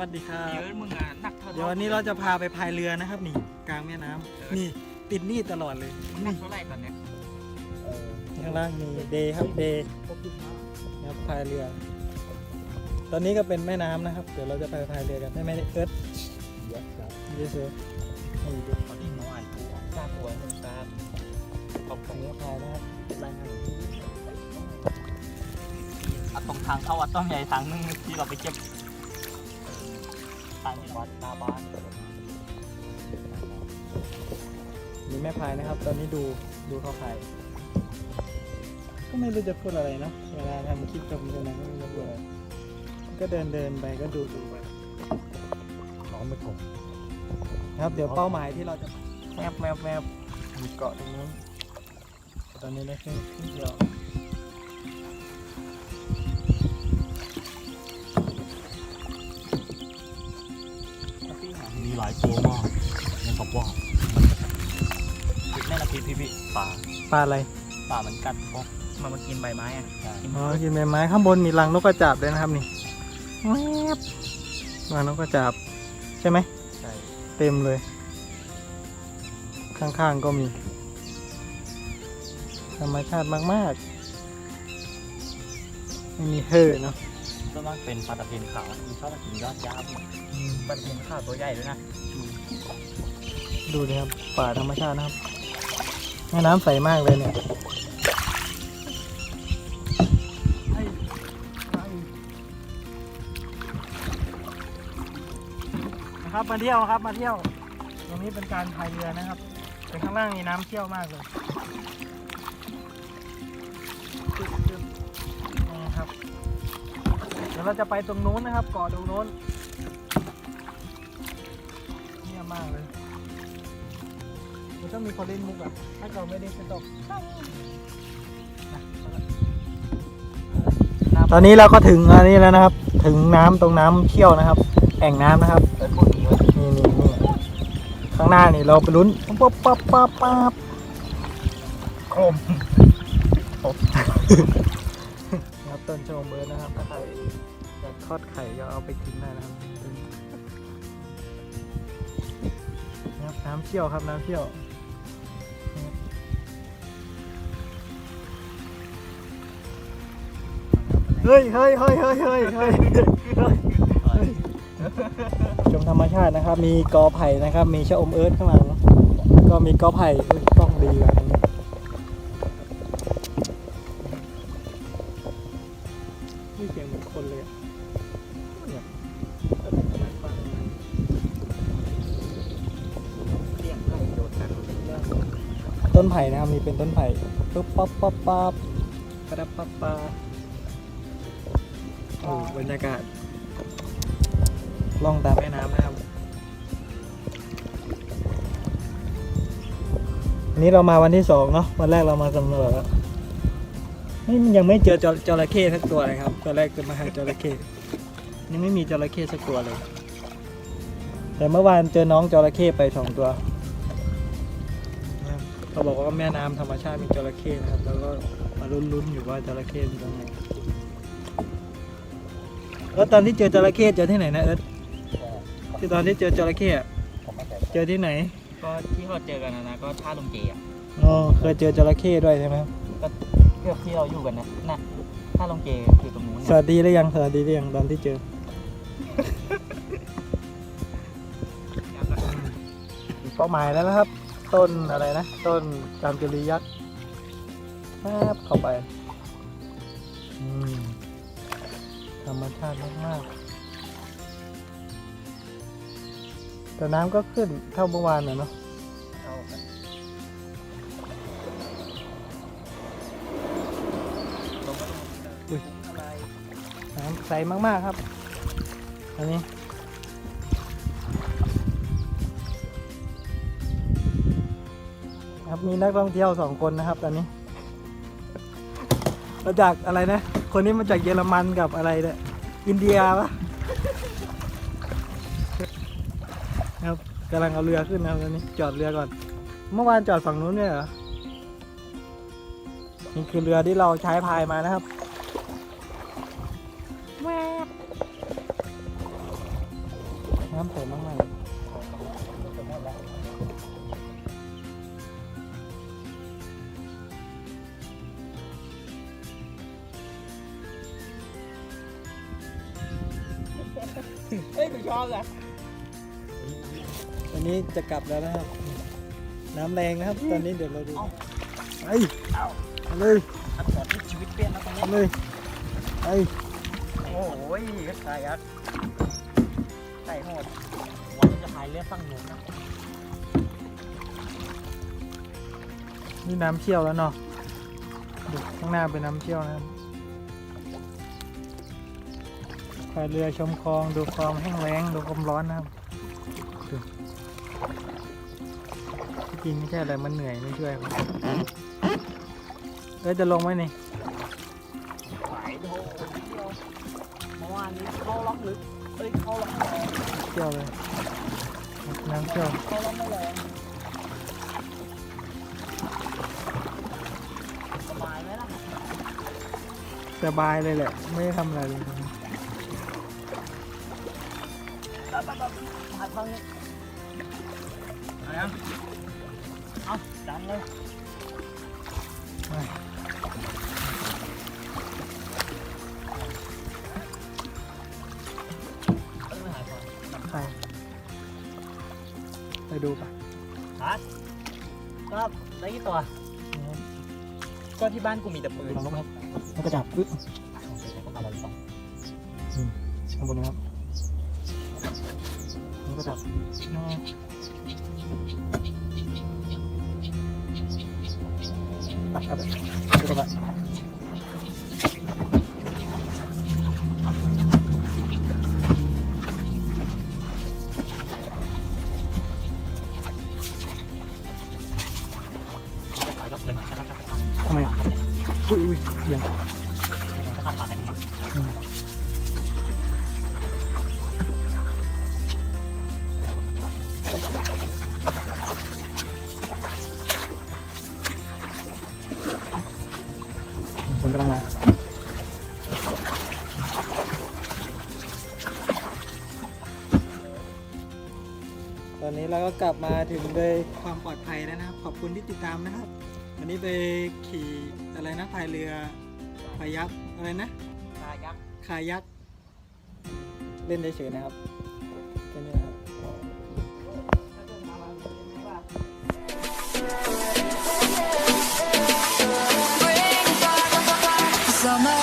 วัสดีครับ เยอะมึงอ่ะหนักเท่า เดี๋ยววันนี้เราจะพาไปพายเรือนะครับนี่กลางแม่น้ำนี่ติดนี่ตลอดเลย หนักเท่าไหร่ตอนเนี้ย ข้างล่างมีเดย์ครับเดย์นะครับพายเรือ ตอนนี้ก็เป็นแม่น้ำนะครับเดี๋ยวเราจะไปพายเรือกันได้ไหมเอิร์ธเยสนี่ดู ตอนนี้น้อยตัวทราบตัวมึงทราบขอบ ตร คุ ง ณ นี้พายนะครับรายงาน ตรงทางเข้าวัดต้องใหญ่ทางนึงที่เราไปเก็บทางวัดหน้าบ้าน มีแม่พายนะครับ ตอนนี้ดูเขาพายก็ไม่รู้จะพูดอะไรนะเวลาทำคลิปกับเรือนะก็ไม่รู้จะพูดอะไรก็เดินไปก็ดูไป น้องไม่ถก นะครับเดี๋ยวเป้าหมายที่เราจะแมปมีเกาะตรงนู้นตอนนี้ได้ขึ้นเดียว มีหลายตัวมากยังกับว่า แม่ละพี่ป่า ปลาอะไร ป่ามันกัดพวกมากินใบไม้อ่ะ อ๋อกินใบไม้ข้างบนมีรังนกกระจาบด้วยนะครับนี่แวบรังนกกระจาบใช่ไหม ใช่ เต็มเลย ข้างๆก็มีธรรมชาติมากๆไม่มีเห่อเนาะ ก็ต้องเป็นปลาตะเพียนขาวมันชอบมากินยอดหญ้าปลาตะเพียนขาวตัวใหญ่ด้วยนะ ดูดิครับป่าธรรมชาตินะครับแม่น้ำใสมากเลยเนี่ยนะครับมาเที่ยวครับมาเที่ยวตรงนี้เป็นการพายเรือนะครับแต่ข้างล่างมีน้ำเชี่ยวมากเลยนะครับเดี๋ยวเราจะไปตรงนู้นนะครับเกาะตรงนู้นเยี่ยมมากเลยมันต้องมีคนเล่นมุกอ่ะถ้าเราไม่ได้จะตกตอนนี้เราก็ถึงอันนี้แล้วนะครับถึงน้ำตรงน้ำเชี่ยวนะครับแอ่งน้ำนะครับนี่ข้างหน้านี่เราไปลุ้นปั๊บโคมครับต้นชมเบิร์ดนะครับถ้าใครอยากทอดไข่ก็เอาไปกินได้นะครับนะครับน้ำเชี่ยวครับน้ำเชี่ยวเฮ้ยชมธรรมชาตินะครับมีกอไผ่นะครับมีชะอมเอิร์ธข้างหลังก็มีกอไผ่ต้องดีแบบนี้นี่เสียงเหมือนคนเลยต้นไผ่นะครับมีเป็นต้นไผ่ปุ๊บปั๊บกระดับปั๊บโอ้บรรยากาศล่องตามแม่น้ำนะครับวันนี้เรามาวันที่2เนาะวันแรกเรามาสำรวจแล้วนี่ยังไม่เจอจระเข้สักตัวเลยครับตอนแรกจะมาหาจระเข้ยังไม่มีจระเข้สักตัวเลยแต่เมื่อวานเจอน้องจระเข้ไป2ตัวเขาบอกว่าแม่น้ำธรรมชาติมีจระเข้นะครับแล้วก็มาลุ้นอยู่ว่าจระเข้เป็นยังไงแล้วตอนที่เจอจระเข้เจอที่ไหนนะเอิร์ธที่ตอนที่เจอจระเข้เจอที่ไหน ก็ที่เราเจอกันนะก็ท่าลงเจอ่ะ อ๋อเคยเจอจระเข้ด้วยใช่ไหม ก็เกือบที่เราอยู่กันนะท่าลงเจคือตรงนู้น สวัสดีหรือยังตอนที่เจอเป้าหมายแล้วนะครับ ต้นอะไรนะต้นจามจุรียักษ์แป๊บเข้าไปธรรมชาติมากๆแต่น้ำก็ขึ้นเท่าเมื่อวานน่ะเนาะน้ำใสมากๆครับอันนี้ครับมีนักท่องเที่ยว2 คนนะครับตอนนี้มาจากอะไรนะคนนี้มาจากเยอรมันกับอะไรเนี่ยอินเดียปะครับกำลังเอาเรือขึ้นนะครับตอนนี้จอดเรือก่อนเมื่อวานจอดฝั่งนู้นเนี่ยเหรอนี่คือเรือที่เราใช้พายมานะครับ น้ำใสมากเฮ้ยกูชอบเลย ๆวันนี้จะกลับแล้วนะครับ น้ำแรงนะครับ ตอนนี้เดี๋ยวเราดูไปเอาเลย อักษรที่ชีวิตเปลี่ยนแล้วตอนนี้ เอาเลยไป โอ้ยใส่ยักษ์ใส่โหดวันจะพายเรือฝั่งนู้นนะ นี่น้ำเชี่ยวแล้วเนาะดูข้างหน้าเป็นน้ำเชี่ยวนะครับพายเรือชมคลองดูความแห้งแล้งดูความร้อนนะครับดูที่จริงไม่ใช่อะไรมันเหนื่อยไม่ช่วยครับจะลงไหมนี่ ไหวโถเดียวเมื่อวานนี้เข้าล็อกลึกเอ้ยเข้าล็อกไม่แรง เชี่ยวเลยน้ำเชี่ยว เข้าล็อกไม่แรงสบายไหมล่ะ สบายเลยแหละไม่ได้ทำอะไรเลย ผัดบ้างนี่เอายังเอาดันเลย ไป ไม่หายก่อน ไปดูปะ ฮัทครับได้กี่ตัว ก็ที่บ้านกูมีแต่ปืน ลองลงครับแล้วก็จับปึ๊บ ก็มาแล้วสอง ข้างบนนะครับแล้วก็จับตัดครับดูกันทำไมอ่ะอุ้ยเสียง จะทำปากกัน คนกำลังมาตอนนี้เราก็กลับมาถึงโดยความปลอดภัยแล้วนะครับ ขอบคุณที่ติดตามนะครับ วันนี้ไปขี่อะไรนะพายเรือพายักอะไรนะ คายักษ์ คายักเล่นเฉยๆนะครับแค่นี้นะครับ Summer